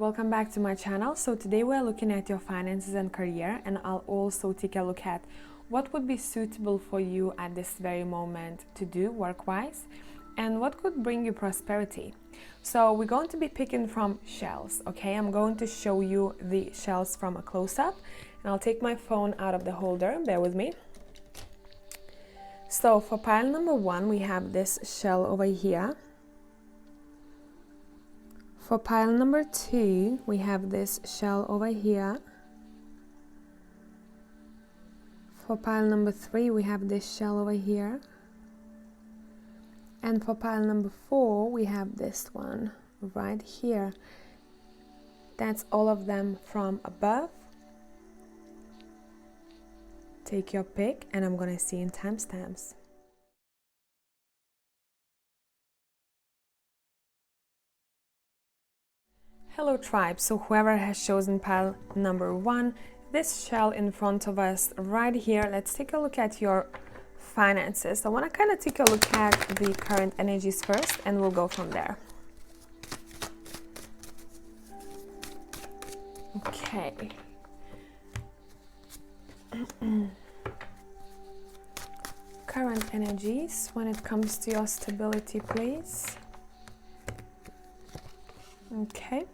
welcome back to my channel. So today we're looking at your finances and career, and I'll also take a look at what would be suitable for you at this very moment to do work-wise and what could bring you prosperity. So we're going to be picking from shells, okay? I'm going to show you the shells from a close-up, and I'll take my phone out of the holder, bear with me. So for pile number 1, we have this shell over here. For pile number 2, we have this shell over here. For pile number 3, we have this shell over here. And for pile number 4, we have this one right here. That's all of them from above. Take your pick, and I'm gonna see in timestamps. Hello tribe, so whoever has chosen pile number 1, this shell in front of us right here, let's take a look at your finances. I want to kind of take a look at the current energies first, and we'll go from there. Okay. Current energies when it comes to your stability, please. Okay.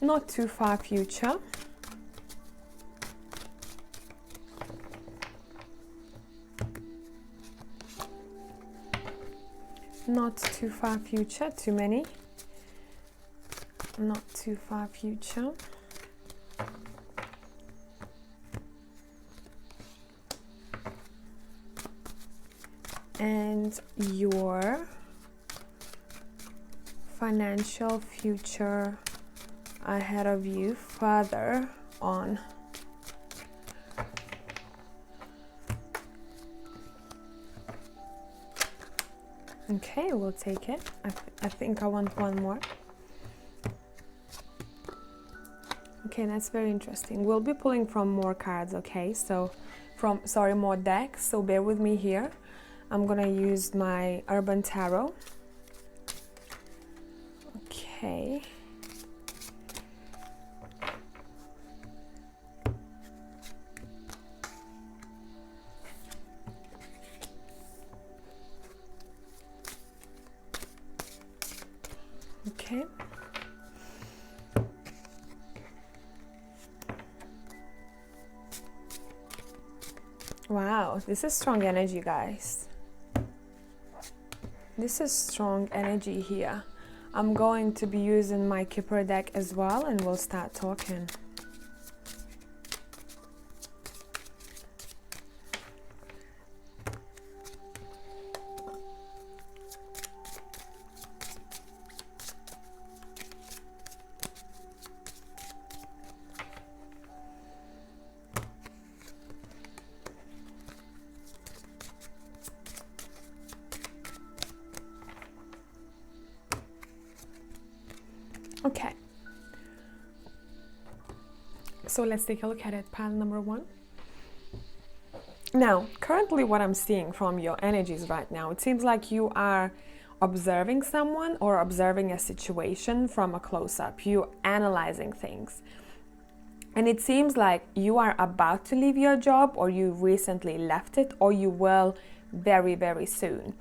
Not too far future. Not too far future, too many. Not too far future. And your financial future ahead of you further on. Okay, we'll take it. I think I want one more. Okay, that's very interesting. We'll be pulling from more cards, okay? So more decks, so bear with me here. I'm gonna use my Urban Tarot. Okay. Okay. Wow, this is strong energy, guys. This is strong energy here. I'm going to be using my Kipper deck as well, and we'll start talking. Okay, so let's take a look at it. Pile number 1. Now, currently what I'm seeing from your energies right now, it seems like you are observing someone or observing a situation from a close-up. You're analyzing things. And it seems like you are about to leave your job, or you recently left it, or you will very, very soon.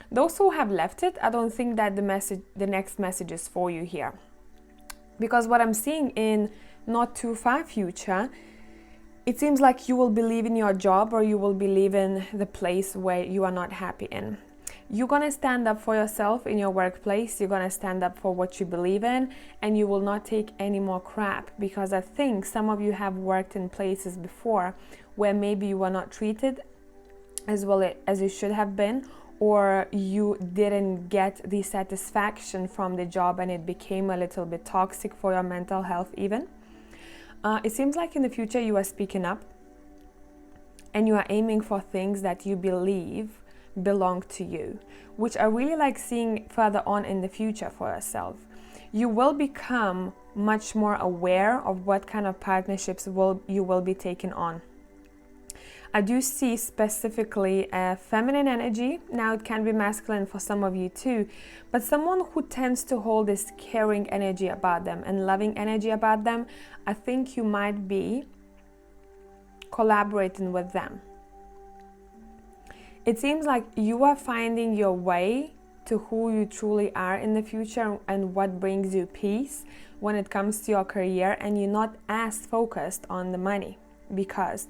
Those who have left it, I don't think that the next message is for you here. Because what I'm seeing in not too far future, it seems like you will be leaving your job, or you will be leaving the place where you are not happy in. You're going to stand up for yourself in your workplace. You're going to stand up for what you believe in, and you will not take any more crap, because I think some of you have worked in places before where maybe you were not treated as well as you should have been, or you didn't get the satisfaction from the job and it became a little bit toxic for your mental health even. It seems like in the future you are speaking up, and you are aiming for things that you believe belong to you, which I really like seeing further on in the future for yourself. You will become much more aware of what kind of partnerships you will be taking on. I do see specifically a feminine energy. Now it can be masculine for some of you too, but someone who tends to hold this caring energy about them and loving energy about them. I think you might be collaborating with them. It seems like you are finding your way to who you truly are in the future and what brings you peace when it comes to your career, and you're not as focused on the money. Because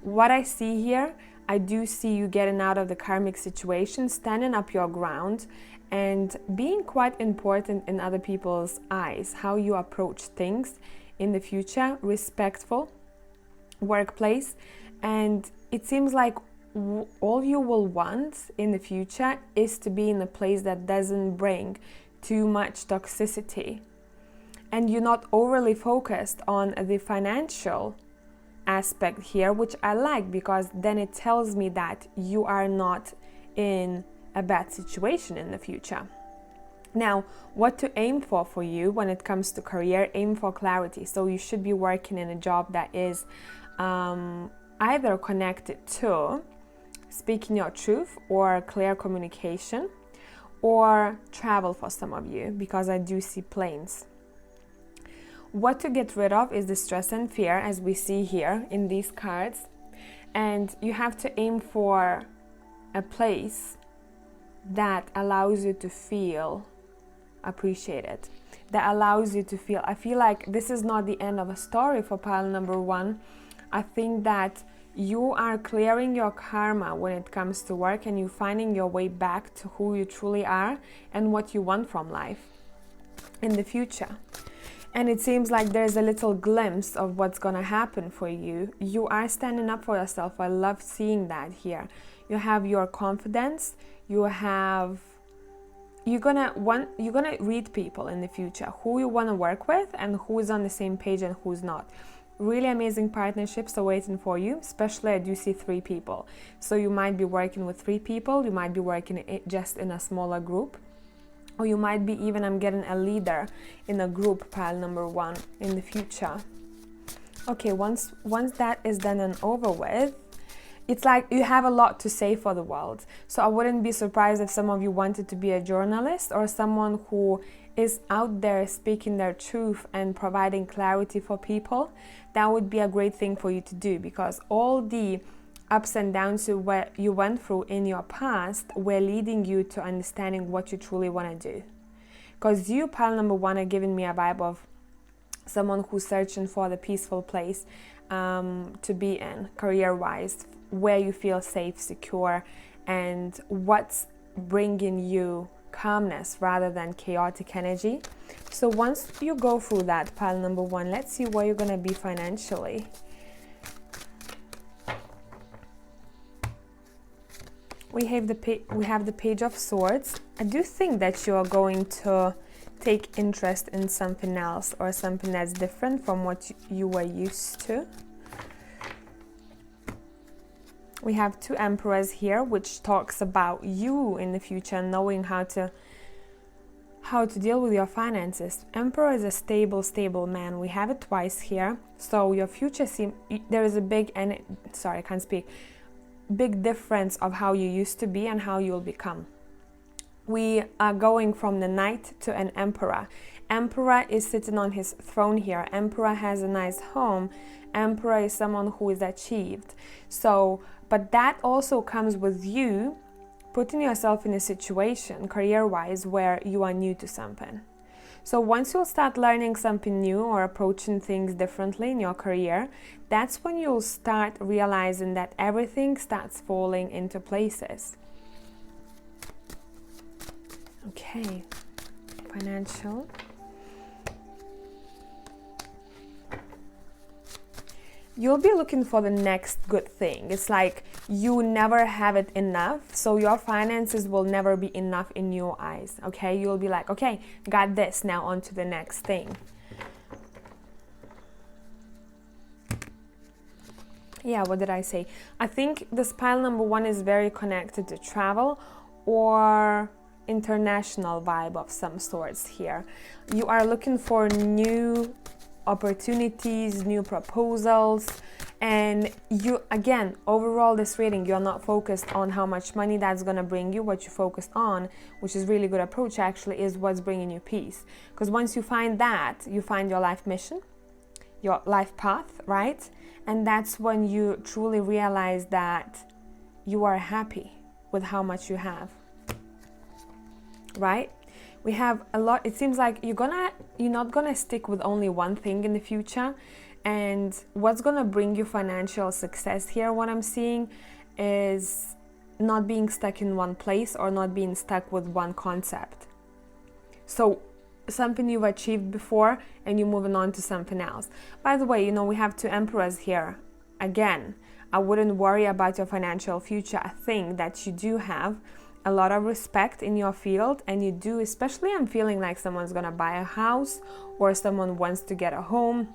what I see here, I do see you getting out of the karmic situation, standing up your ground, and being quite important in other people's eyes, how you approach things in the future, respectful workplace. And it seems like all you will want in the future is to be in a place that doesn't bring too much toxicity, and you're not overly focused on the financial aspect here, which I like, because then it tells me that you are not in a bad situation in the future. Now, what to aim for you when it comes to career? Aim for clarity. So you should be working in a job that is either connected to speaking your truth or clear communication, or travel for some of you, because I do see planes. What to get rid of is the stress and fear, as we see here in these cards. And you have to aim for a place that allows you to feel appreciated, that allows you to feel, I feel like this is not the end of a story for pile number one. I think that you are clearing your karma when it comes to work, and you're finding your way back to who you truly are and what you want from life in the future. And it seems like there's a little glimpse of what's gonna happen for you. You are standing up for yourself. I love seeing that here. You have your confidence. You're gonna read people in the future, who you wanna work with and who is on the same page and who's not. Really amazing partnerships are waiting for you, especially I do see 3 people. So you might be working with 3 people, you might be working just in a smaller group, or you might be even, I'm getting a leader in a group, pile number one, in the future. Okay, once that is done and over with, it's like you have a lot to say for the world. So I wouldn't be surprised if some of you wanted to be a journalist or someone who is out there speaking their truth and providing clarity for people. That would be a great thing for you to do, because all the ups and downs you went through in your past were leading you to understanding what you truly want to do. Because you, pile number one, are giving me a vibe of someone who's searching for the peaceful place to be in, career-wise, where you feel safe, secure, and what's bringing you calmness rather than chaotic energy. So once you go through that, pile number one, let's see where you're going to be financially. We have the Page of Swords. I do think that you are going to take interest in something else, or something that's different from what you were used to. We have 2 Emperors here, which talks about you in the future, knowing how to deal with your finances. Emperor is a stable man. We have it twice here. So your future there is a big difference of how you used to be and how you'll become. We are going from the Knight to an Emperor. Emperor is sitting on his throne here. Emperor has a nice home. Emperor is someone who is achieved. So, but that also comes with you putting yourself in a situation career-wise where you are new to something. So once you'll start learning something new or approaching things differently in your career, that's when you'll start realizing that everything starts falling into places. Okay, financial. You'll be looking for the next good thing. It's like you never have it enough, so your finances will never be enough in your eyes, okay? You'll be like, okay, got this, now on to the next thing. Yeah, what did I say? I think this pile number one is very connected to travel or international vibe of some sorts here. You are looking for new opportunities, new proposals, and you, again, overall this reading, you're not focused on how much money that's going to bring you. What you focused on, which is really good approach actually, is what's bringing you peace. Because once you find that, you find your life mission, your life path, right? And that's when you truly realize that you are happy with how much you have, right? We have a lot. It seems like you're not gonna stick with only one thing in the future. And what's gonna bring you financial success here, what I'm seeing, is not being stuck in one place or not being stuck with one concept. So something you've achieved before and you're moving on to something else. By the way, you know, we have two emperors here. Again, I wouldn't worry about your financial future. I think that you do have a lot of respect in your field, and you do, especially I'm feeling like someone's gonna buy a house or someone wants to get a home,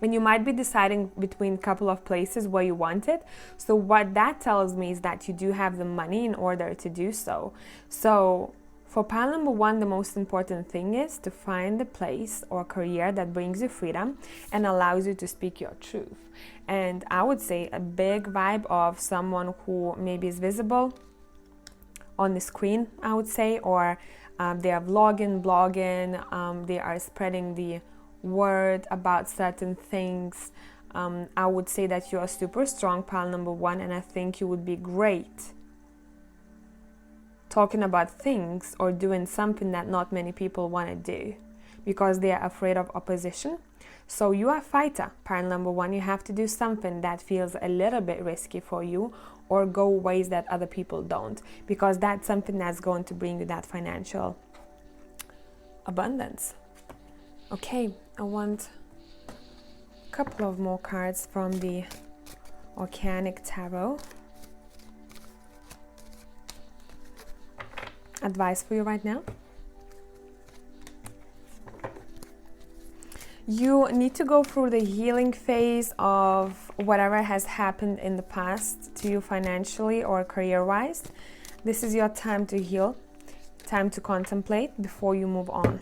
and you might be deciding between a couple of places where you want it. So what that tells me is that you do have the money in order to do so. So for pile number one, the most important thing is to find the place or career that brings you freedom and allows you to speak your truth. And I would say a big vibe of someone who maybe is visible on the screen, I would say, or they are blogging, they are spreading the word about certain things. I would say that you are super strong, pile number one, and I think you would be great talking about things or doing something that not many people want to do because they are afraid of opposition. So you are a fighter, pile number one. You have to do something that feels a little bit risky for you or go ways that other people don't, because that's something that's going to bring you that financial abundance. Okay, I want a couple of more cards from the Organic Tarot. Advice for you right now. You need to go through the healing phase of whatever has happened in the past to you financially or career-wise. This is your time to heal, time to contemplate before you move on.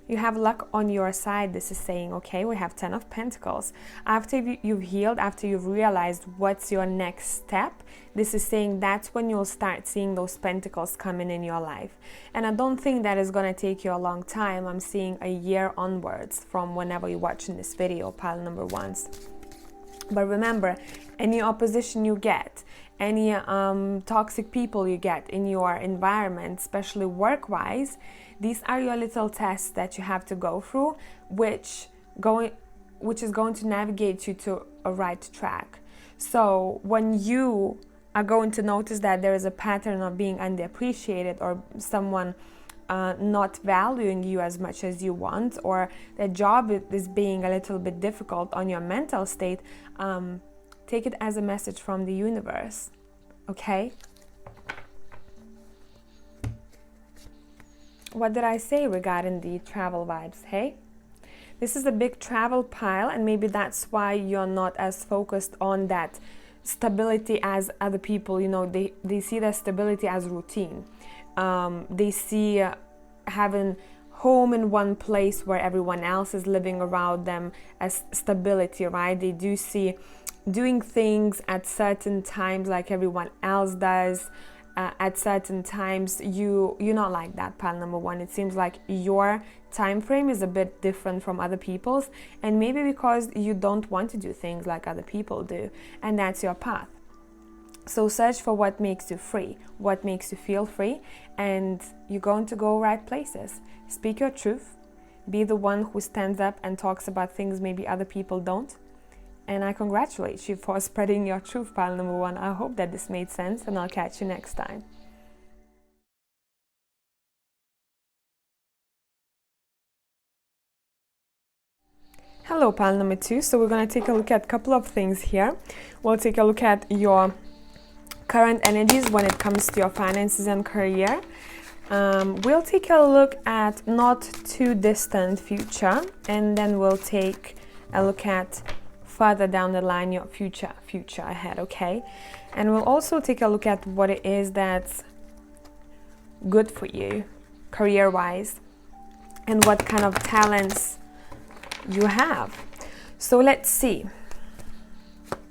You have luck on your side, this is saying, okay? We have 10 of Pentacles. After you've healed, after you've realized what's your next step, this is saying that's when you'll start seeing those pentacles coming in your life. And I don't think that is going to take you a long time. I'm seeing a year onwards from whenever you're watching this video, pile number ones. But remember, any opposition you get, any toxic people you get in your environment, especially work-wise, these are your little tests that you have to go through, which is going to navigate you to a right track. So when you are going to notice that there is a pattern of being underappreciated or someone not valuing you as much as you want, or the job is being a little bit difficult on your mental state, take it as a message from the universe, okay? What did I say regarding the travel vibes, hey? This is a big travel pile, and maybe that's why you're not as focused on that stability as other people. You know, they see that stability as routine. They see having home in one place where everyone else is living around them as stability, right? They do see doing things at certain times like everyone else does. At certain times, you're not like that, pile number one. It seems like your time frame is a bit different from other people's, and maybe because you don't want to do things like other people do, and that's your path. So search for what makes you free, what makes you feel free, and you're going to go right places. Speak your truth, be the one who stands up and talks about things maybe other people don't. And I congratulate you for spreading your truth, pile number one. I hope that this made sense, and I'll catch you next time. Hello, pile number two. So we're going to take a look at a couple of things here. We'll take a look at your current energies when it comes to your finances and career. We'll take a look at not too distant future, and then we'll take a look at further down the line, your future ahead, okay? And we'll also take a look at what it is that's good for you career-wise, and what kind of talents you have. So let's see.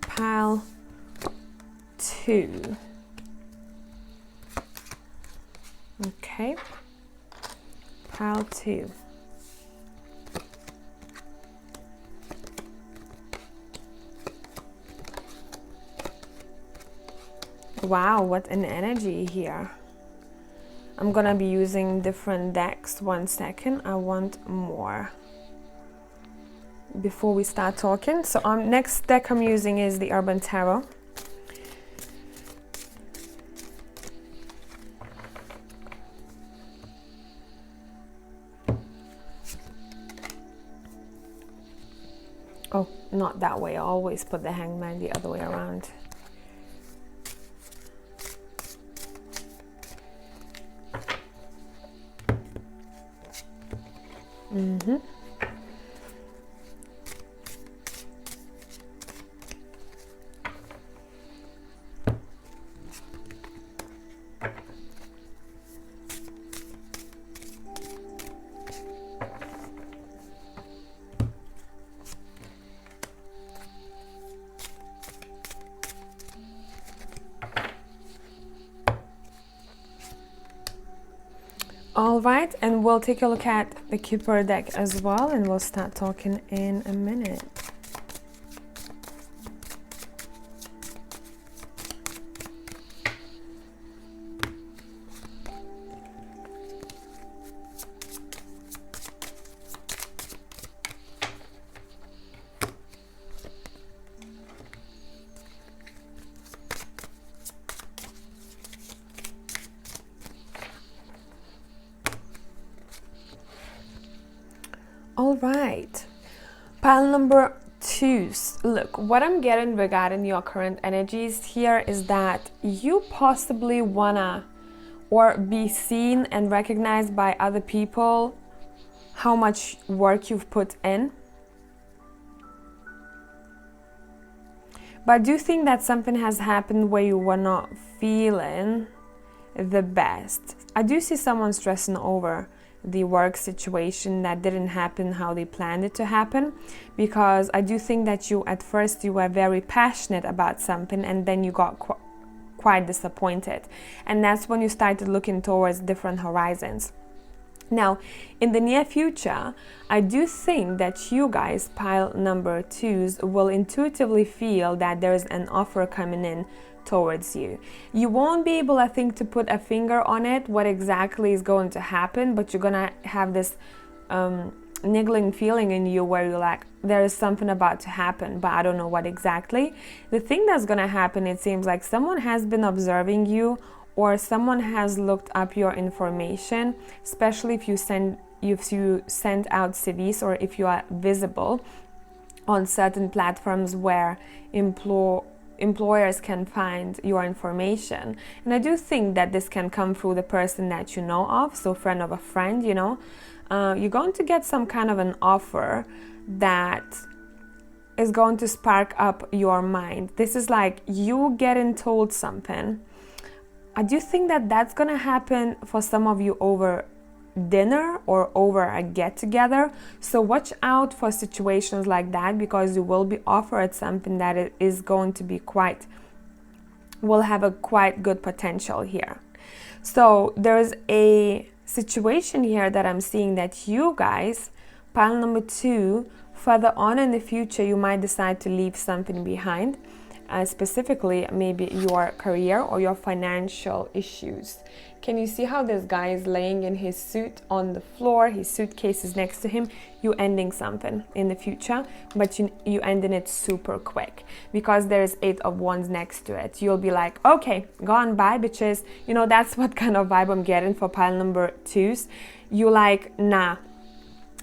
Pile 2. Okay. Pile 2. Wow, what an energy here. I'm gonna be using different decks. 1 second, I want more before we start talking. So next deck I'm using is the Urban Tarot. Oh, not that way. I always put the Hangman the other way around. All right, and we'll take a look at the Keeper deck as well, and we'll start talking in a minute. All right, pile number 2. Look, what I'm getting regarding your current energies here is that you possibly wanna or be seen and recognized by other people how much work you've put in. But I do think that something has happened where you were not feeling the best. I do see someone stressing over the work situation that didn't happen how they planned it to happen, because I do think that at first you were very passionate about something and then you got quite disappointed, and that's when you started looking towards different horizons. Now, in the near future, I do think that you guys, pile number 2s, will intuitively feel that there's an offer coming in towards you. You won't be able, I think, to put a finger on it, what exactly is going to happen, but you're gonna have this niggling feeling in you where you're like, there is something about to happen, but I don't know what exactly. The thing that's gonna happen, it seems like someone has been observing you, or someone has looked up your information, especially if you send out CVs, or if you are visible on certain platforms where employers can find your information. And I do think that this can come through the person that you know of, so friend of a friend, you know. You're going to get some kind of an offer that is going to spark up your mind. This is like you getting told something. I do think that that's going to happen for some of you over dinner or over a get-together. So watch out for situations like that, because you will be offered something that it is going to be will have a quite good potential here. So there's a situation here that I'm seeing that you guys, pile number 2, further on in the future, you might decide to leave something behind. Specifically, maybe your career or your financial issues. Can you see how this guy is laying in his suit on the floor? His suitcase is next to him. You ending something in the future, but you ending it super quick, because there's 8 of Wands next to it. You'll be like, okay, go on by, bitches. You know, that's what kind of vibe I'm getting for pile number 2s. You like, nah,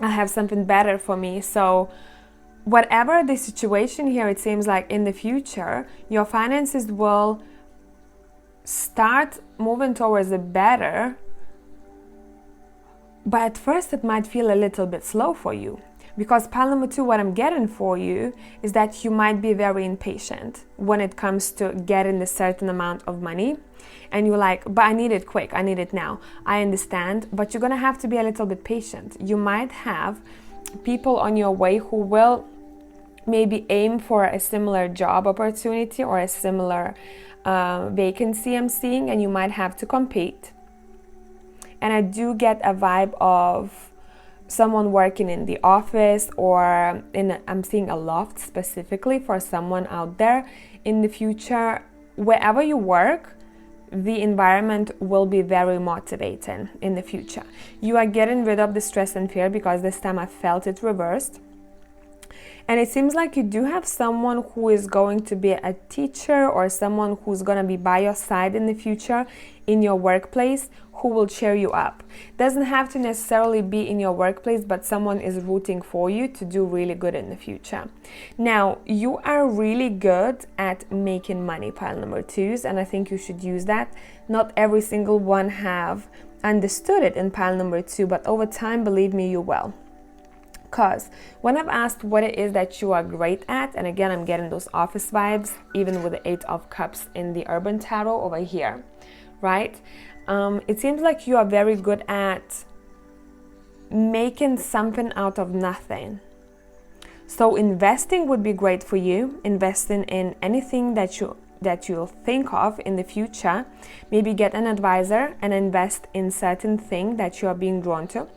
I have something better for me. So whatever the situation here, it seems like in the future, your finances will start moving towards the better, but at first it might feel a little bit slow for you, because pile number 2, what I'm getting for you is that you might be very impatient when it comes to getting a certain amount of money, and you're like, but I need it quick, I need it now. I understand, but you're gonna have to be a little bit patient. You might have people on your way who will maybe aim for a similar job opportunity or a similar vacancy I'm seeing, and you might have to compete. And I do get a vibe of someone working in the office, or I'm seeing a loft specifically for someone out there in the future. Wherever you work, the environment will be very motivating in the future. You are getting rid of the stress and fear, because this time I felt it reversed. And it seems like you do have someone who is going to be a teacher, or someone who's going to be by your side in the future in your workplace, who will cheer you up. Doesn't have to necessarily be in your workplace, but someone is rooting for you to do really good in the future. Now, you are really good at making money, pile number 2s, and I think you should use that. Not every single one have understood it in pile number 2, but over time, believe me, you will. Because when I've asked what it is that you are great at, and again, I'm getting those office vibes, even with the 8 of Cups in the Urban Tarot over here, right? It seems like you are very good at making something out of nothing. So investing would be great for you. Investing in anything that you'll think of in the future. Maybe get an advisor and invest in certain thing that you are being drawn to.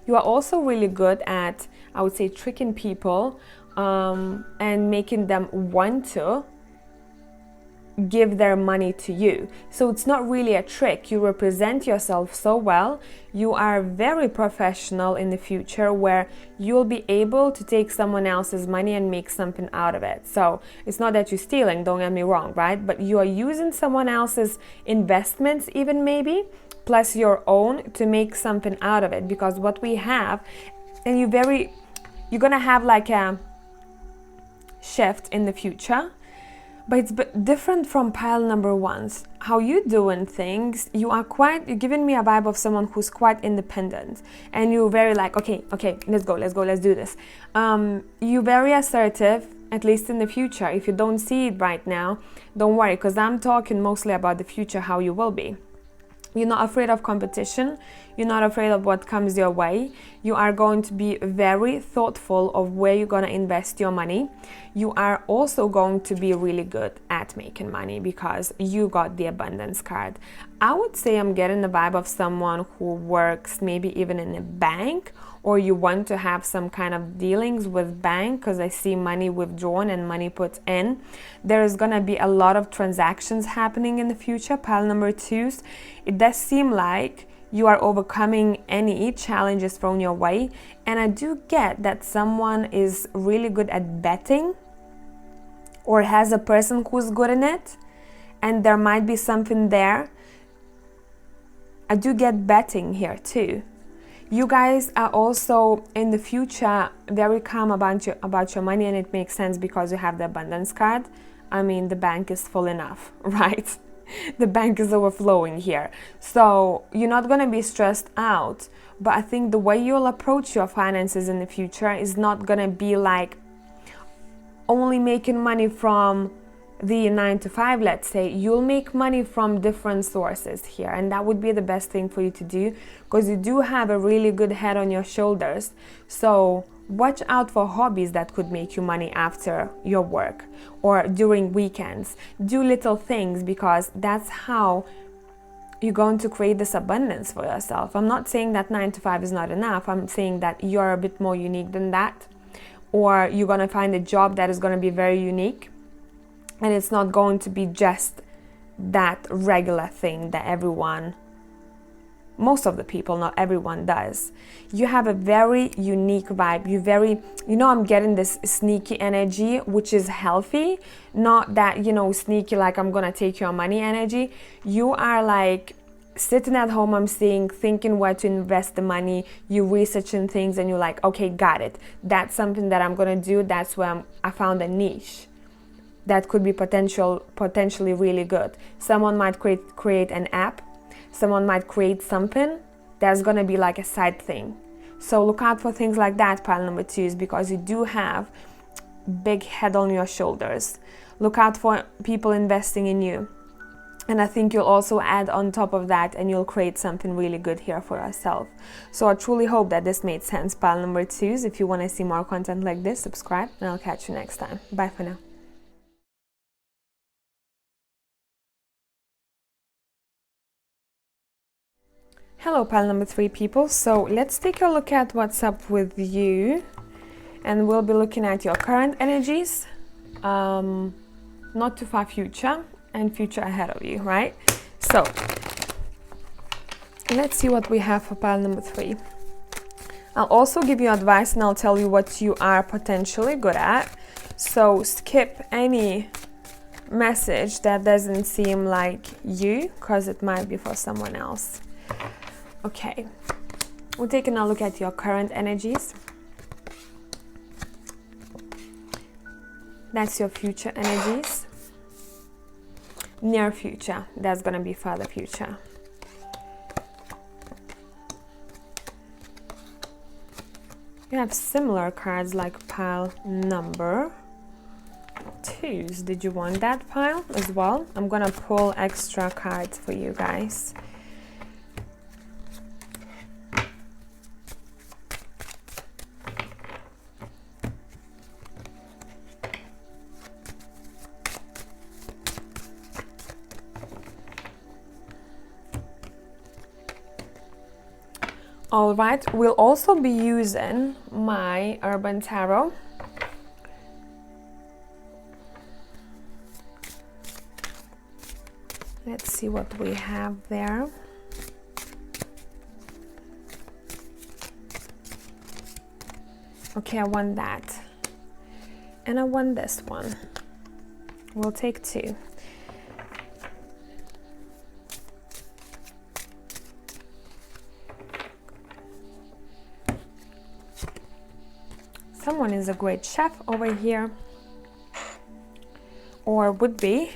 You are also really good at, I would say, tricking people and making them want to give their money to you. So it's not really a trick. You represent yourself so well. You are very professional in the future, where you'll be able to take someone else's money and make something out of it. So it's not that you're stealing, don't get me wrong, right? But you are using someone else's investments, even maybe, plus your own, to make something out of it. Because what we have, and you're gonna have like a shift in the future, but it's different from pile number 1s. How you doing things, you're giving me a vibe of someone who's quite independent, and you're very like, okay, let's go, let's do this. You're very assertive, at least in the future. If you don't see it right now, don't worry, because I'm talking mostly about the future, how you will be. You're not afraid of competition. You're not afraid of what comes your way. You are going to be very thoughtful of where you're going to invest your money. You are also going to be really good at making money, because you got the abundance card. I would say I'm getting the vibe of someone who works maybe even in a bank, or you want to have some kind of dealings with bank, because I see money withdrawn and money put in. There is going to be a lot of transactions happening in the future, pile number 2s. It does seem like you are overcoming any challenges thrown your way, and I do get that someone is really good at betting, or has a person who's good in it, and there might be something there. I do get betting here too. You guys are also in the future very calm about your money, and it makes sense because you have the abundance card. I mean, the bank is full enough, right? The bank is overflowing here. So you're not going to be stressed out. But I think the way you'll approach your finances in the future is not going to be like only making money from the 9 to 5, let's say. You'll make money from different sources here, and that would be the best thing for you to do, because you do have a really good head on your shoulders. So watch out for hobbies that could make you money after your work or during weekends. Do little things, because that's how you're going to create this abundance for yourself. I'm not saying that 9 to 5 is not enough. I'm saying that you're a bit more unique than that, or you're going to find a job that is going to be very unique. And it's not going to be just that regular thing that most of the people, not everyone, does. You have a very unique vibe. I'm getting this sneaky energy, which is healthy. Not that, sneaky, like I'm going to take your money energy. You are like sitting at home, I'm seeing, thinking where to invest the money. You're researching things and you're like, okay, got it. That's something that I'm going to do. That's where I found a niche that could be potentially really good. Someone might create an app. Someone might create something that's going to be like a side thing. So look out for things like that, pile number 2s, because you do have big head on your shoulders. Look out for people investing in you. And I think you'll also add on top of that and you'll create something really good here for yourself. So I truly hope that this made sense, pile number 2s. If you want to see more content like this, subscribe and I'll catch you next time. Bye for now. Hello, pile number 3 people. So let's take a look at what's up with you. And we'll be looking at your current energies, not too far future, and future ahead of you, right? So let's see what we have for pile number 3. I'll also give you advice and I'll tell you what you are potentially good at. So skip any message that doesn't seem like you, because it might be for someone else. Okay, we're taking a look at your current energies. That's your future energies. Near future, that's gonna be further future. You have similar cards like pile number 2s. Did you want that pile as well? I'm gonna pull extra cards for you guys. All right, we'll also be using my Urban Tarot. Let's see what we have there. Okay, I want that. And I want this one. We'll take 2. Someone is a great chef over here, or would be.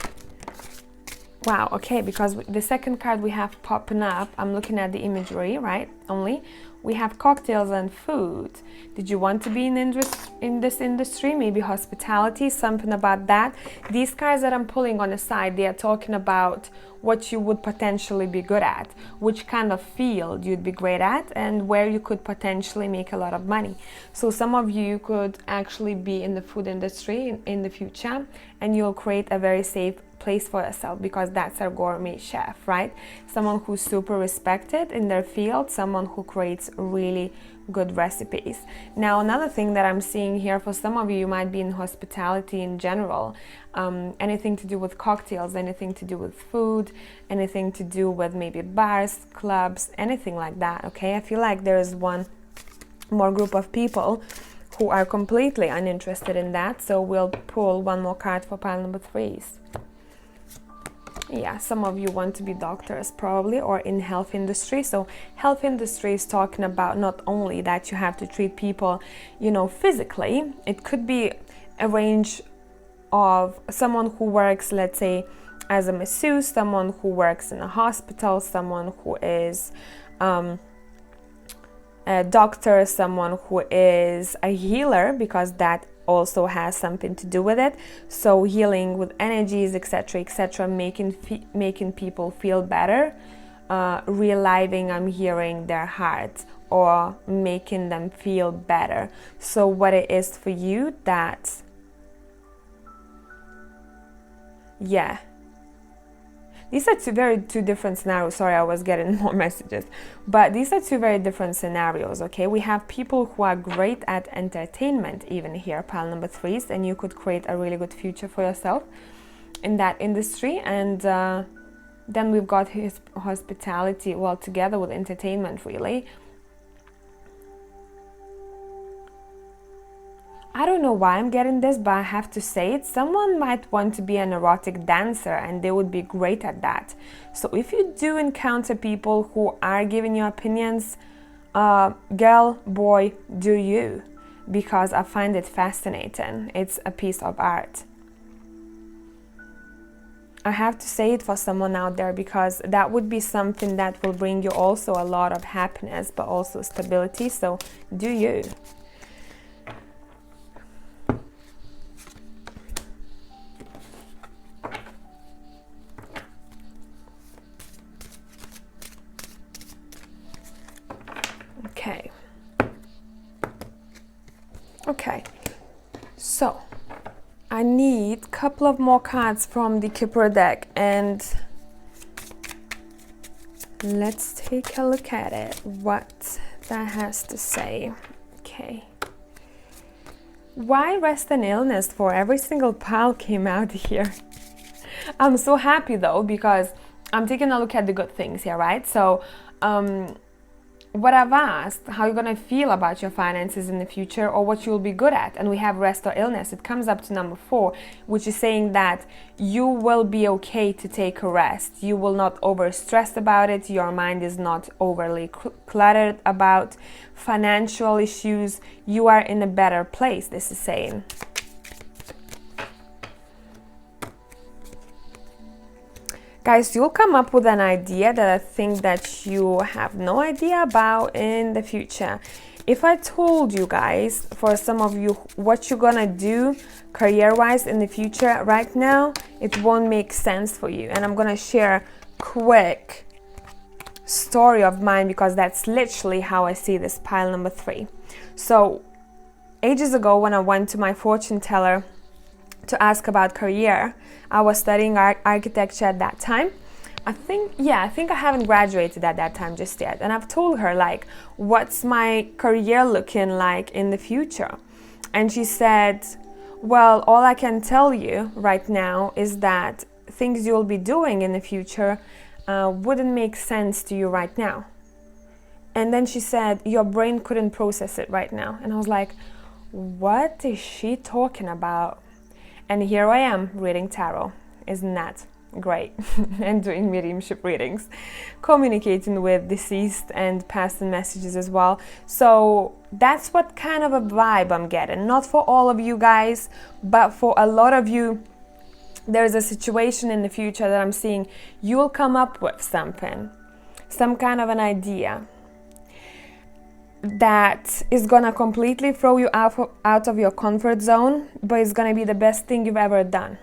Wow, okay, because the second card we have popping up, I'm looking at the imagery, right? Only we have cocktails and food. Did you want to be in this industry? Maybe hospitality, something about that. These cards that I'm pulling on the side, they are talking about what you would potentially be good at, which kind of field you'd be great at, and where you could potentially make a lot of money. So some of you could actually be in the food industry in the future, and you'll create a very safe place for yourself, because that's a gourmet chef, right? Someone who's super respected in their field, someone who creates really good recipes. Now, another thing that I'm seeing here, for some of you, you might be in hospitality in general, anything to do with cocktails, anything to do with food, anything to do with maybe bars, clubs, anything like that. Okay, I feel like there is one more group of people who are completely uninterested in that, so we'll pull one more card for pile number 3s. Yeah, some of you want to be doctors probably, or in health industry. So health industry is talking about not only that you have to treat people, you know, physically. It could be a range of someone who works, let's say, as a masseuse, someone who works in a hospital, someone who is a doctor, someone who is a healer, because that also has something to do with it. So healing with energies, etc., making people feel better, reliving, I'm hearing, their heart, or making them feel better. So what it is for you, that, yeah, these are two different scenarios. Sorry, I was getting more messages, but these are 2 very different scenarios. Okay, we have people who are great at entertainment even here, pile number 3s, and you could create a really good future for yourself in that industry. And then we've got his hospitality, well, together with entertainment, really. I don't know why I'm getting this, but I have to say it. Someone might want to be an erotic dancer, and they would be great at that. So if you do encounter people who are giving you opinions, girl, boy, do you, because I find it fascinating. It's a piece of art. I have to say it for someone out there, because that would be something that will bring you also a lot of happiness, but also stability. So do you. Okay, so I need a couple of more cards from the Kipper deck, and let's take a look at it, what that has to say. Okay. Why rest and illness for every single pile came out here? I'm so happy though, because I'm taking a look at the good things here, right? So what I've asked, how you're going to feel about your finances in the future, or what you'll be good at, and we have rest or illness. It comes up to number 4, which is saying that you will be okay to take a rest. You will not overstress about it. Your mind is not overly cluttered about financial issues. You are in a better place, this is saying. Guys, you'll come up with an idea that I think that you have no idea about in the future. If I told you guys, for some of you, what you're gonna do career-wise in the future right now, it won't make sense for you. And I'm gonna share a quick story of mine, because that's literally how I see this pile number 3. So ages ago, when I went to my fortune teller to ask about career, I was studying architecture at that time. I think I haven't graduated at that time just yet. And I've told her, like, what's my career looking like in the future? And she said, well, all I can tell you right now is that things you'll be doing in the future wouldn't make sense to you right now. And then she said, your brain couldn't process it right now. And I was like, what is she talking about? And here I am reading tarot. Isn't that great? And doing mediumship readings, communicating with deceased and past messages as well. So that's what kind of a vibe I'm getting. Not for all of you guys, but for a lot of you, there's a situation in the future that I'm seeing you'll come up with something, some kind of an idea that is gonna completely throw you out of your comfort zone, but it's gonna be the best thing you've ever done.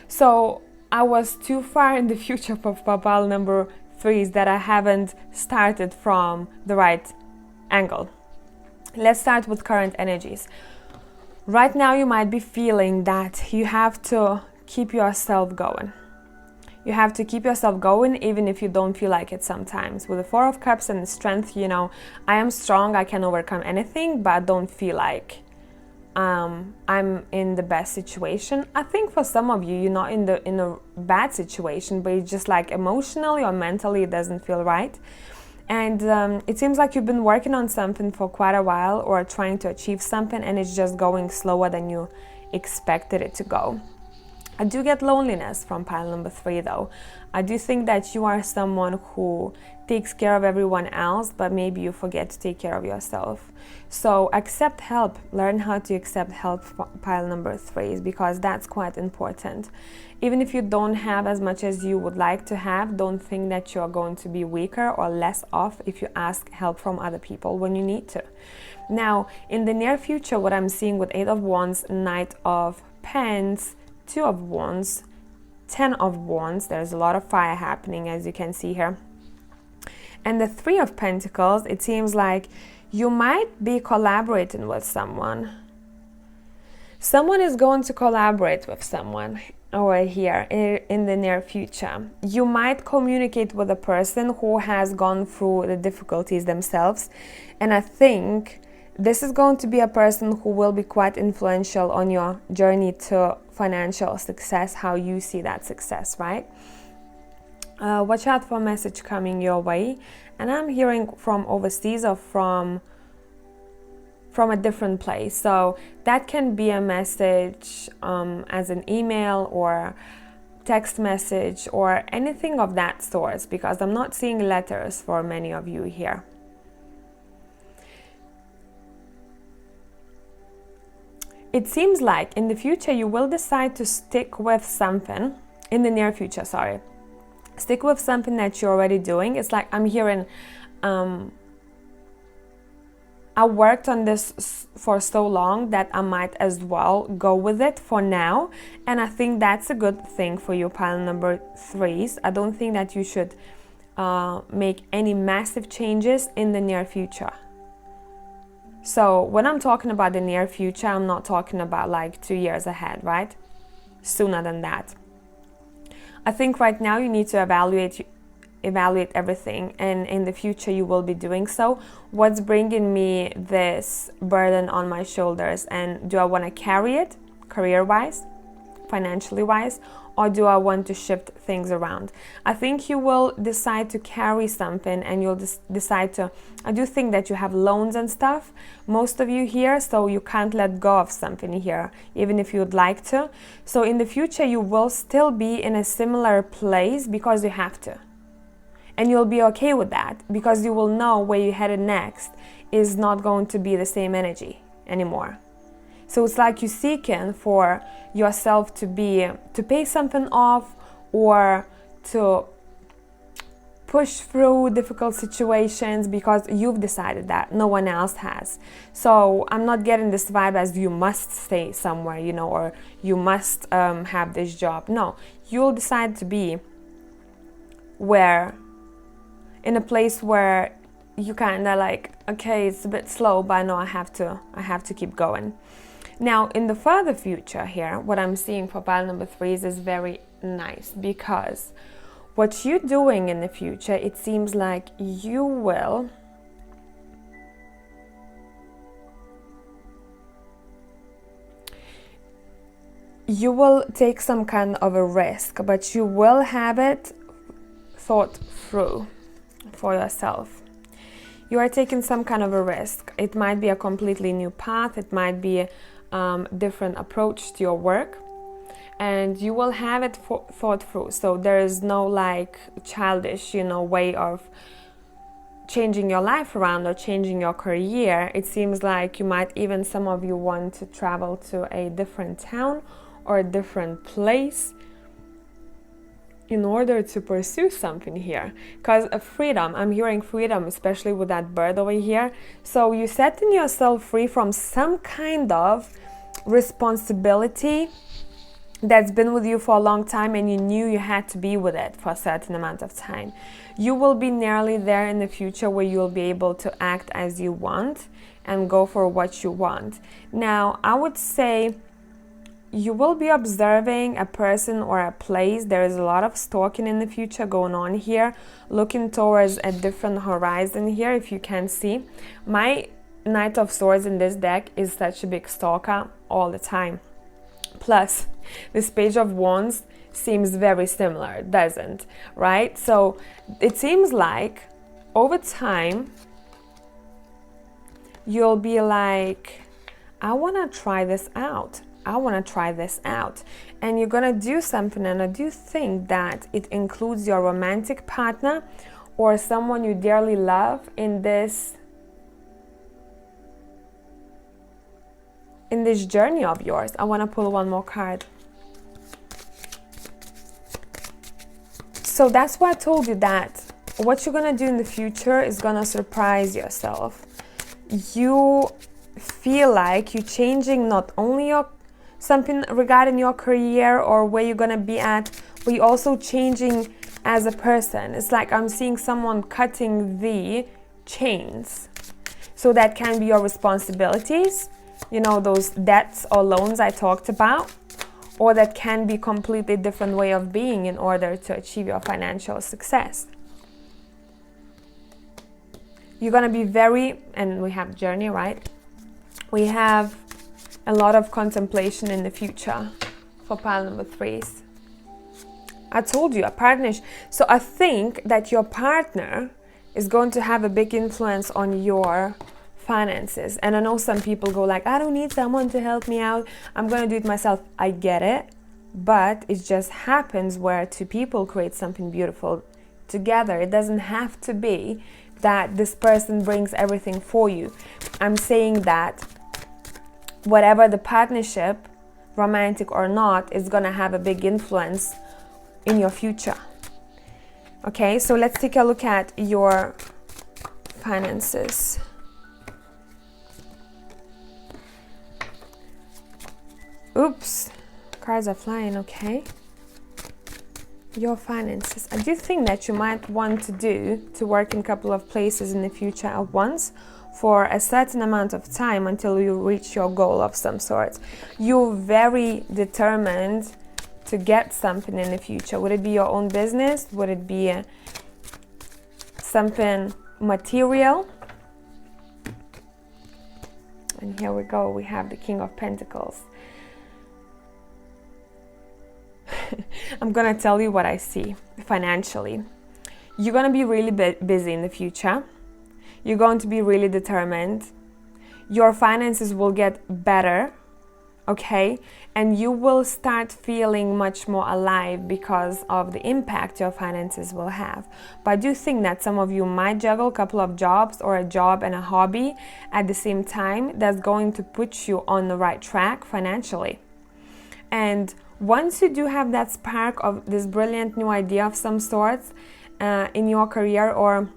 So I was too far in the future for pile number 3s that I haven't started from the right angle. Let's start with current energies. Right now you might be feeling that you have to keep yourself going. You have to keep yourself going even if you don't feel like it sometimes. With the 4 of Cups and the strength, you know, I am strong, I can overcome anything, but I don't feel like I'm in the best situation. I think for some of you, you're not in a bad situation, but it's just like emotionally or mentally it doesn't feel right. And it seems like you've been working on something for quite a while, or trying to achieve something, and it's just going slower than you expected it to go. I do get loneliness from pile number 3 though. I do think that you are someone who takes care of everyone else, but maybe you forget to take care of yourself. So accept help. Learn how to accept help from pile number 3s, because that's quite important. Even if you don't have as much as you would like to have, don't think that you're going to be weaker or less off if you ask help from other people when you need to. Now, in the near future, what I'm seeing with 8 of Wands, Knight of Pens, 2 of Wands, 10 of Wands, there's a lot of fire happening, as you can see here. And the 3 of Pentacles, it seems like you might be collaborating with someone. Someone is going to collaborate with someone over here in the near future. You might communicate with a person who has gone through the difficulties themselves. And I think this is going to be a person who will be quite influential on your journey to financial success, how you see that success, right? Watch out for a message coming your way. And I'm hearing from overseas or from a different place. So that can be a message as an email or text message or anything of that sort, because I'm not seeing letters for many of you here. It seems like in the future you will decide to stick with something, in the near future, sorry. Stick with something that you're already doing. It's like I'm hearing, I worked on this for so long that I might as well go with it for now. And I think that's a good thing for you, pile number 3s. I don't think that you should make any massive changes in the near future. So when I'm talking about the near future, I'm not talking about like 2 years ahead, right? Sooner than that. I think right now you need to evaluate everything, and in the future you will be doing so. What's bringing me this burden on my shoulders, and do I want to carry it career-wise, financially-wise, or do I want to shift things around? I think you will decide to carry something, and you'll decide to, I do think that you have loans and stuff, most of you here, so you can't let go of something here, even if you would like to. So in the future you will still be in a similar place because you have to. And you'll be okay with that, because you will know where you're headed next is not going to be the same energy anymore. So it's like you're seeking for yourself to pay something off, or to push through difficult situations because you've decided that, no one else has. So I'm not getting this vibe as you must stay somewhere, you know, or you must have this job. No, you'll decide to be in a place where you kind of like, okay, it's a bit slow, but I know I have to keep going. Now, in the further future here, what I'm seeing for pile number 3 is very nice, because what you're doing in the future, it seems like you will take some kind of a risk, but you will have it thought through for yourself. You are taking some kind of a risk. It might be a completely new path, it might be different approach to your work, and you will have it thought through. So there is no like childish, you know, way of changing your life around or changing your career. It seems like you might even, some of you want to travel to a different town or a different place in order to pursue something here, because of freedom. I'm hearing freedom, especially with that bird over here. So you're setting yourself free from some kind of responsibility that's been with you for a long time, and you knew you had to be with it for a certain amount of time. You will be nearly there in the future where you'll be able to act as you want and go for what you want. Now, I would say you will be observing a person or a place. There is a lot of stalking in the future going on here, looking towards a different horizon here. If you can see, my Knight of Swords in this deck is such a big stalker all the time. Plus, this Page of Wands seems very similar, doesn't, right? So it seems like over time you'll be like, I want to try this out. I want to try this out. And you're going to do something, and I do think that it includes your romantic partner or someone you dearly love in this journey of yours. I want to pull one more card. So that's why I told you that what you're going to do in the future is going to surprise yourself. You feel like you're changing not only something regarding your career or where you're going to be at, but you're also changing as a person. It's like I'm seeing someone cutting the chains. So that can be your responsibilities, you know, those debts or loans I talked about, or that can be completely different way of being in order to achieve your financial success. You're going to be and we have journey, right? We have a lot of contemplation in the future for pile number 3s. I told you, a partnership. So I think that your partner is going to have a big influence on your finances. And I know some people go like, I don't need someone to help me out, I'm going to do it myself. I get it, but it just happens where two people create something beautiful together. It doesn't have to be that this person brings everything for you. I'm saying that whatever the partnership, romantic or not, is going to have a big influence in your future. Okay, so let's take a look at your finances. Oops, cards are flying. Okay, your finances. I do think that you might want to work in a couple of places in the future at once for a certain amount of time until you reach your goal of some sort. You're very determined to get something in the future. Would it be your own business? Would it be something material? And here we go, we have the King of Pentacles. I'm gonna tell you what I see financially. You're gonna be really busy in the future. You're going to be really determined. Your finances will get better, okay? And you will start feeling much more alive because of the impact your finances will have. But I do think that some of you might juggle a couple of jobs or a job and a hobby at the same time. That's going to put you on the right track financially. And once you do have that spark of this brilliant new idea of some sorts in your career, or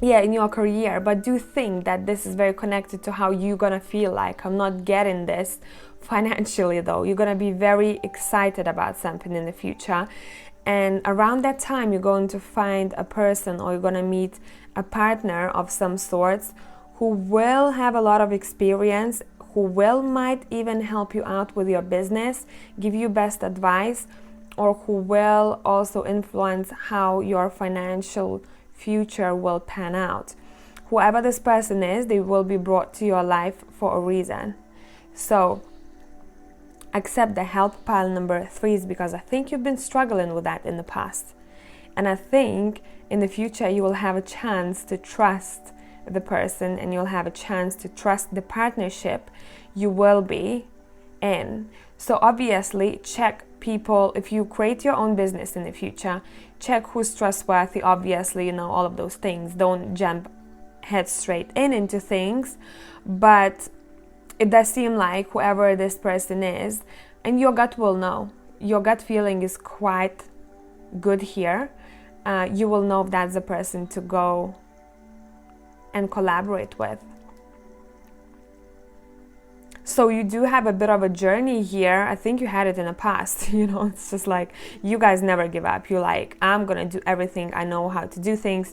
in your career, but do think that this is very connected to how you're gonna feel like, I'm not getting this financially though. You're gonna be very excited about something in the future, and around that time you're going to find a person, or you're gonna meet a partner of some sorts who will have a lot of experience, who might even help you out with your business, give you best advice, or who will also influence how your financial future will pan out. Whoever this person is, they will be brought to your life for a reason. So accept the help, pile number 3, because I think you've been struggling with that in the past. And I think in the future you will have a chance to trust the person, and you'll have a chance to trust the partnership you will be in. So obviously check people. If you create your own business in the future, check who's trustworthy, obviously, all of those things. Don't jump head straight into things, but it does seem like whoever this person is, and your gut will know, your gut feeling is quite good here. You will know if that's the person to go and collaborate with. So you do have a bit of a journey here. I think you had it in the past, it's just like you guys never give up. You're like, I'm gonna do everything. I know how to do things.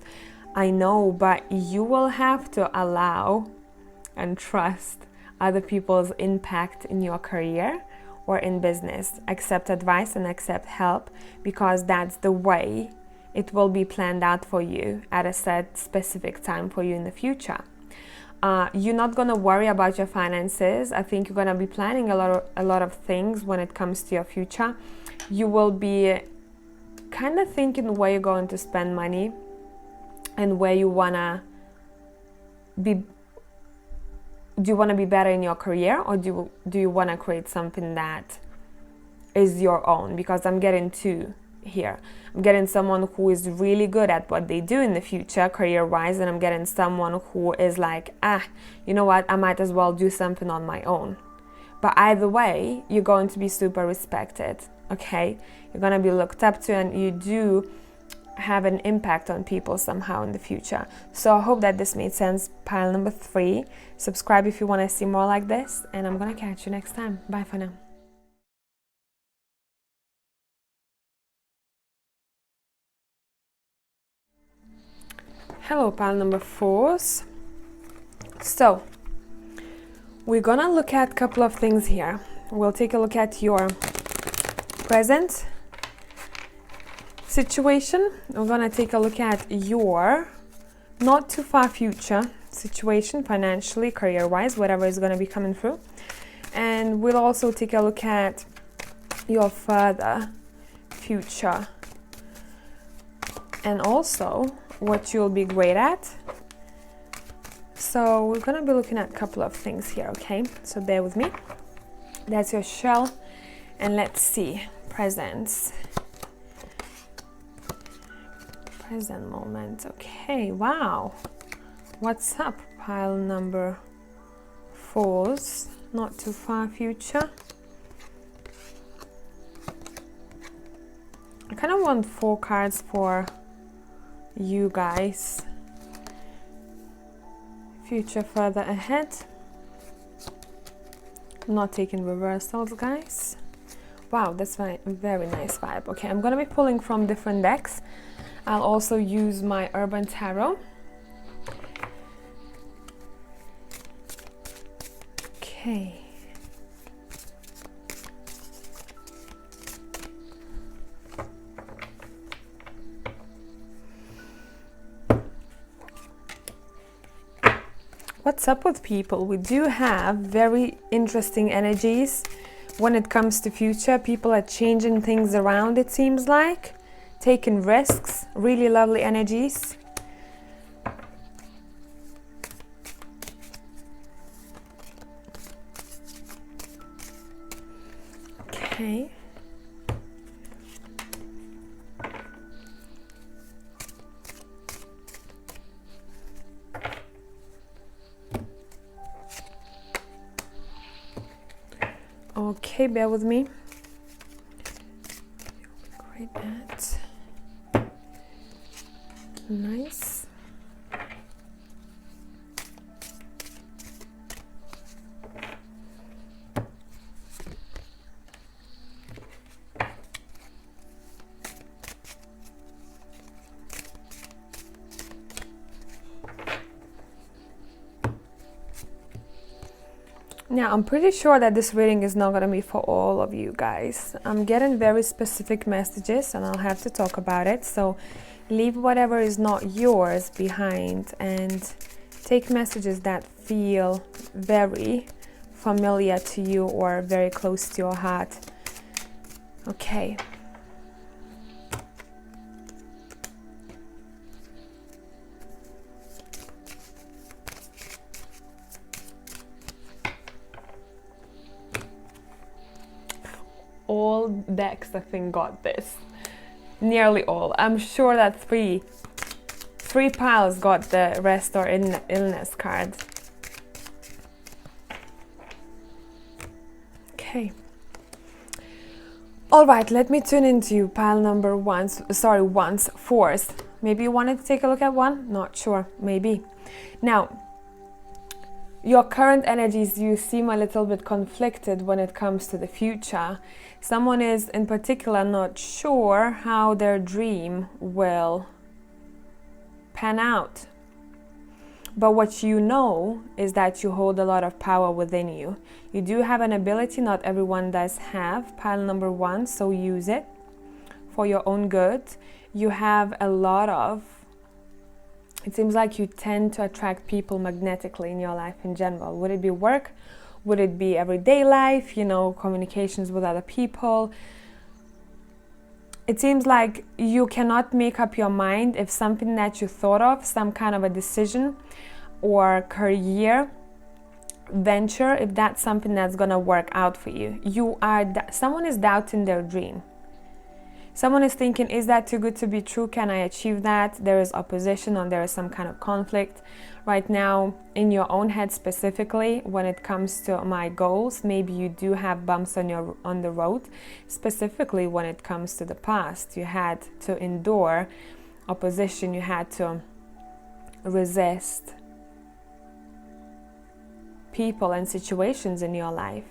I know, but you will have to allow and trust other people's impact in your career or in business. Accept advice and accept help, because that's the way it will be planned out for you at a set specific time for you in the future. You're not going to worry about your finances. I think you're going to be planning a lot of things when it comes to your future. You will be kind of thinking where you're going to spend money and where you want to be. Do you want to be better in your career, or do you want to create something that is your own? Because I'm getting two here. I'm getting someone who is really good at what they do in the future career-wise, and I'm getting someone who is like, you know what, I might as well do something on my own. But either way, you're going to be super respected, okay? You're going to be looked up to, and you do have an impact on people somehow in the future. So I hope that this made sense. Pile number 3. Subscribe if you want to see more like this, and I'm going to catch you next time. Bye for now. Hello, pile number 4s. So we're gonna look at a couple of things here. We'll take a look at your present situation. We're gonna take a look at your not too far future situation, financially, career-wise, whatever is gonna be coming through. And we'll also take a look at your further future, and also what you'll be great at. So we're gonna be looking at a couple of things here, okay? So bear with me. That's your shell, and let's see. Present moment. Okay, wow. What's up, pile number 4s? Not too far future. I kind of want 4 cards for you guys. Future further ahead. I'm not taking reversals, guys. Wow, that's my very nice vibe. Okay, I'm gonna be pulling from different decks. I'll also use my Urban Tarot. Okay. What's up with people? We do have very interesting energies when it comes to future. People are changing things around, it seems like, taking risks, really lovely energies. Okay. Okay, bear with me. Great, that. Nice. Now, I'm pretty sure that this reading is not going to be for all of you guys. I'm getting very specific messages and I'll have to talk about it. So leave whatever is not yours behind and take messages that feel very familiar to you or very close to your heart. Okay. All decks, I think, got this. Nearly all. I'm sure that three piles got the rest or illness card. Okay. All right, let me tune into pile number ones, fours. Maybe you wanted to take a look at one? Not sure, maybe. Now, your current energies, you seem a little bit conflicted when it comes to the future. Someone is in particular not sure how their dream will pan out. But what you know is that you hold a lot of power within you. You do have an ability, not everyone does have, pile number one, so use it for your own good. You have a lot of, it seems like you tend to attract people magnetically in your life in general. Would it be work? Would it be everyday life, you know, communications with other people? It seems like you cannot make up your mind if something that you thought of, some kind of a decision or career venture, if that's something that's going to work out for you. Someone is doubting their dream. Someone is thinking, is that too good to be true? Can I achieve that? There is opposition or there is some kind of conflict right now in your own head specifically when it comes to my goals. Maybe you do have bumps on the road, specifically when it comes to the past. You had to endure opposition, you had to resist people and situations in your life.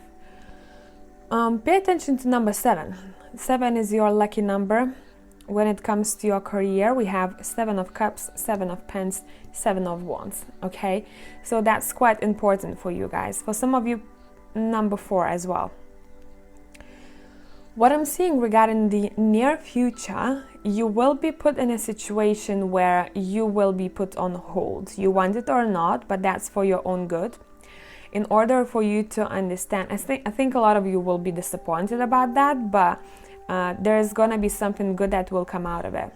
Pay attention to number 7. 7 is your lucky number. When it comes to your career, we have 7 of Cups, 7 of Pence, 7 of Wands. Okay, so that's quite important for you guys. For some of you, number 4 as well. What I'm seeing regarding the near future, you will be put in a situation where you will be put on hold. You want it or not, but that's for your own good. In order for you to understand, I think a lot of you will be disappointed about that, but there's gonna be something good that will come out of it.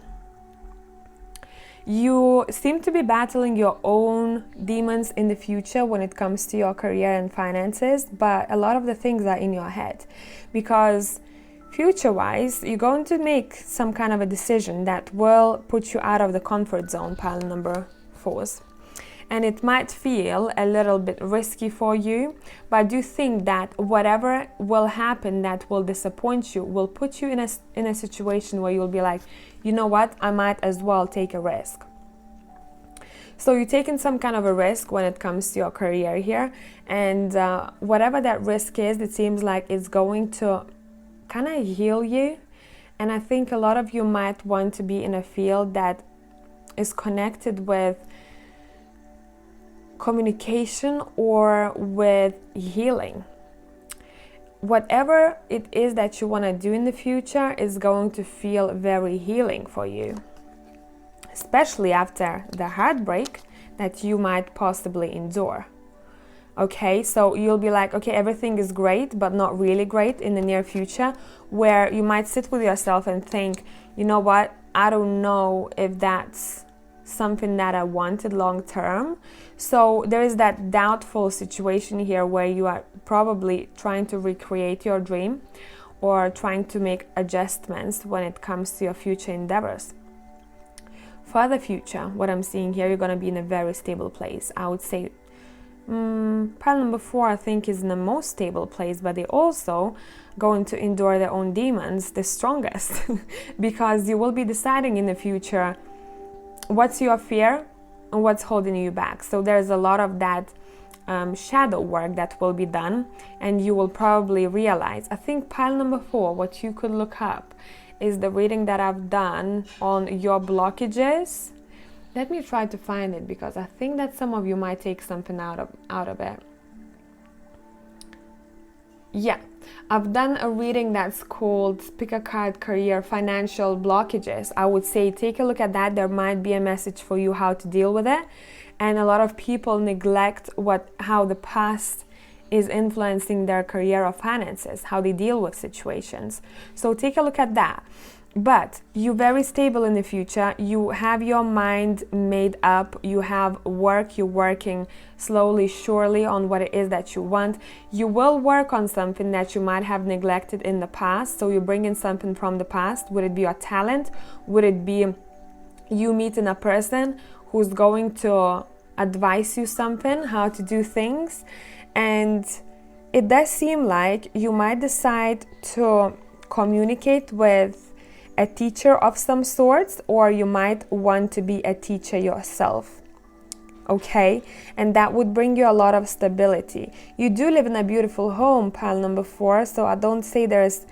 You seem to be battling your own demons in the future when it comes to your career and finances, but a lot of the things are in your head, because future-wise, you're going to make some kind of a decision that will put you out of the comfort zone, pile number 4s. And it might feel a little bit risky for you, but I do think that whatever will happen that will disappoint you will put you in a situation where you'll be like, you know what, I might as well take a risk. So you're taking some kind of a risk when it comes to your career here, and whatever that risk is, it seems like it's going to kind of heal you. And I think a lot of you might want to be in a field that is connected with communication or with healing. Whatever it is that you want to do in the future is going to feel very healing for you, especially after the heartbreak that you might possibly endure. Okay, so you'll be like, okay, everything is great, but not really great in the near future, where you might sit with yourself and think, you know what, I don't know if that's something that I wanted long term. So there is that doubtful situation here where you are probably trying to recreate your dream or trying to make adjustments when it comes to your future endeavors. For the future, what I'm seeing here, you're going to be in a very stable place. I would say pile number 4, I think, is in the most stable place, but they also going to endure their own demons the strongest because you will be deciding in the future what's your fear and what's holding you back. So there's a lot of that shadow work that will be done, and you will probably realize, I think pile number 4, what you could look up is the reading that I've done on your blockages. Let me try to find it because I think that some of you might take something out of it. Yeah, I've done a reading that's called Pick a Card, Career, Financial Blockages. I would say take a look at that. There might be a message for you how to deal with it. And a lot of people neglect how the past is influencing their career or finances, how they deal with situations. So take a look at that. But you're very stable in the future. You have your mind made up. You have work. You're working slowly, surely on what it is that you want. You will work on something that you might have neglected in the past. So you bring in something from the past. Would it be your talent? Would it be you meeting a person who's going to advise you something, how to do things? And it does seem like you might decide to communicate with a teacher of some sorts, or you might want to be a teacher yourself. Okay, and that would bring you a lot of stability. You do live in a beautiful home, pile number 4, so I don't think there's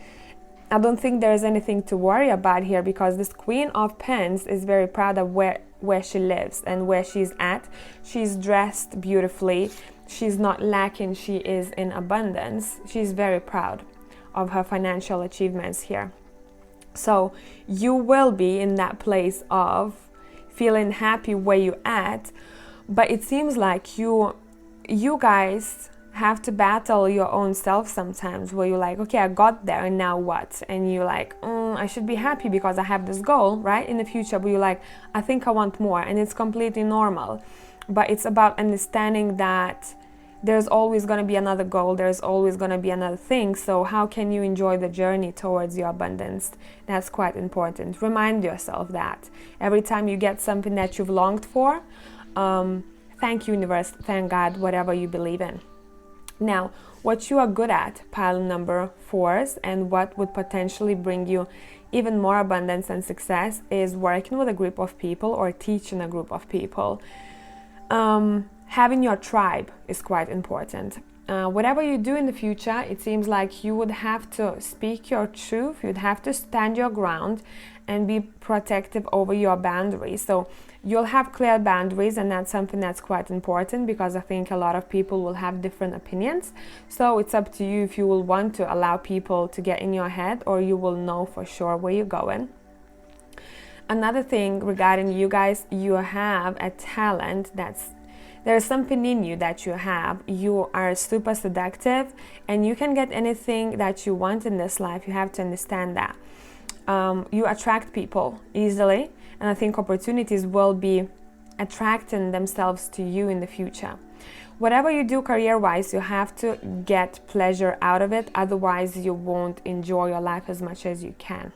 anything to worry about here, because this Queen of Pens is very proud of where she lives and where she's at. She's dressed beautifully. She's not lacking. She is in abundance. She's very proud of her financial achievements here. So you will be in that place of feeling happy where you're at, but it seems like you guys have to battle your own self sometimes, where you're like, okay, I got there and now what? And you're like, I should be happy because I have this goal, right, in the future, but you're like, I think I want more, and it's completely normal. But it's about understanding that there's always going to be another goal, there's always going to be another thing. So how can you enjoy the journey towards your abundance? That's quite important. Remind yourself that every time you get something that you've longed for, thank universe, thank God, whatever you believe in. Now, what you are good at, pile number 4s, and what would potentially bring you even more abundance and success is working with a group of people or teaching a group of people. Having your tribe is quite important. Whatever you do in the future, it seems like you would have to speak your truth, you'd have to stand your ground and be protective over your boundaries. So you'll have clear boundaries, and that's something that's quite important, because I think a lot of people will have different opinions. So it's up to you if you will want to allow people to get in your head, or you will know for sure where you're going. Another thing regarding you guys, you have a talent there's something in you that you have. You are super seductive, and you can get anything that you want in this life. You have to understand that. You attract people easily, and I think opportunities will be attracting themselves to you in the future. Whatever you do career-wise, you have to get pleasure out of it, otherwise you won't enjoy your life as much as you can.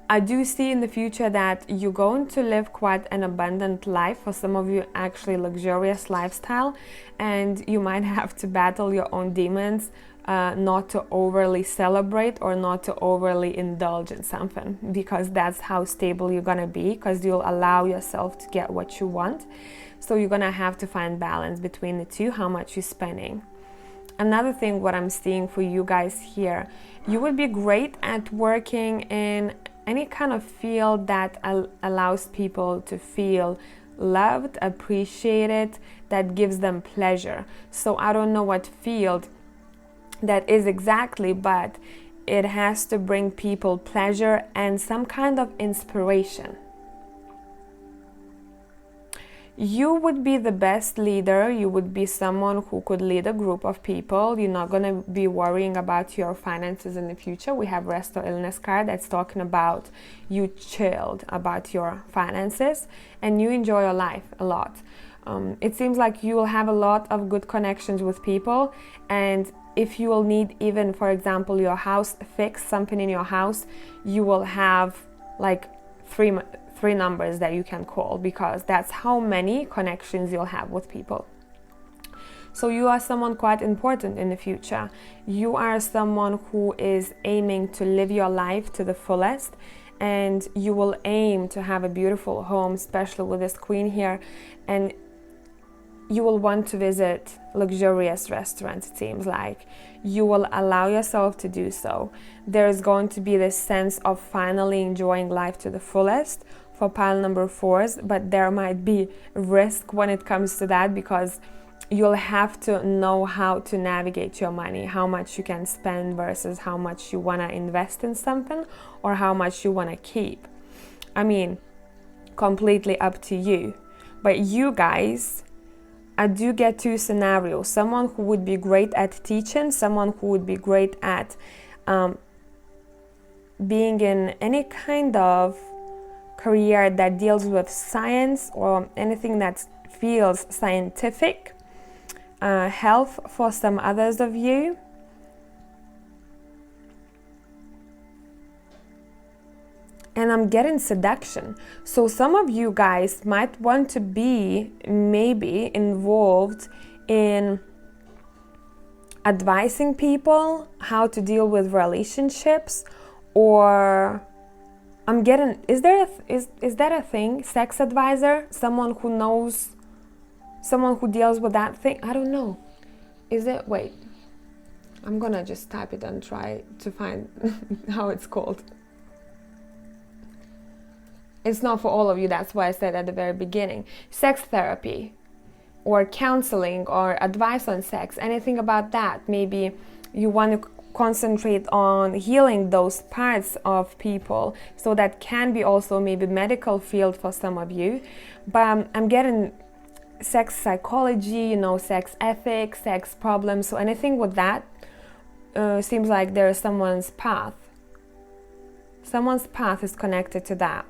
I do see in the future that you're going to live quite an abundant life. For some of you, actually luxurious lifestyle, and you might have to battle your own demons, not to overly celebrate or not to overly indulge in something, because that's how stable you're gonna be, because you'll allow yourself to get what you want. So you're gonna have to find balance between the two, how much you're spending. Another thing, what I'm seeing for you guys here, you would be great at working in any kind of field that allows people to feel loved, appreciated, that gives them pleasure. So I don't know what field that is exactly, but it has to bring people pleasure and some kind of inspiration. You would be the best leader. You would be someone who could lead a group of people. You're not going to be worrying about your finances in the future. We have rest or illness card that's talking about you chilled about your finances and you enjoy your life a lot. It seems like you will have a lot of good connections with people, and if you will need even, for example, your house fixed, something in your house, you will have like three numbers that you can call, because that's how many connections you'll have with people. So you are someone quite important in the future. You are someone who is aiming to live your life to the fullest, and you will aim to have a beautiful home, especially with this queen here, and you will want to visit luxurious restaurants. It seems like you will allow yourself to do so. There's going to be this sense of finally enjoying life to the fullest for pile number 4s, but there might be risk when it comes to that, because you'll have to know how to navigate your money, how much you can spend versus how much you want to invest in something or how much you want to keep. I mean, completely up to you. But you guys, I do get 2 scenarios. Someone who would be great at teaching, someone who would be great at being in any kind of career that deals with science or anything that feels scientific. Health for some others of you. And I'm getting seduction. So some of you guys might want to be maybe involved in advising people how to deal with relationships, or I'm getting, is that a thing? Sex advisor? Someone who knows, someone who deals with that thing? I don't know. Is it? Wait. I'm gonna just type it and try to find how it's called. It's not for all of you, that's why I said at the very beginning. Sex therapy or counseling or advice on sex, anything about that. Maybe you want to concentrate on healing those parts of people. So that can be also maybe medical field for some of you. But I'm getting sex psychology, sex ethics, sex problems. So anything with that seems like there's someone's path. Someone's path is connected to that.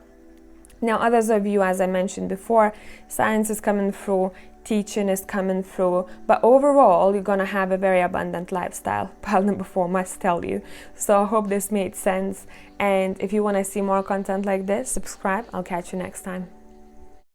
Now, others of you, as I mentioned before, science is coming through, teaching is coming through, but overall, you're going to have a very abundant lifestyle. Pile number 4 must tell you. So I hope this made sense. And if you want to see more content like this, subscribe. I'll catch you next time.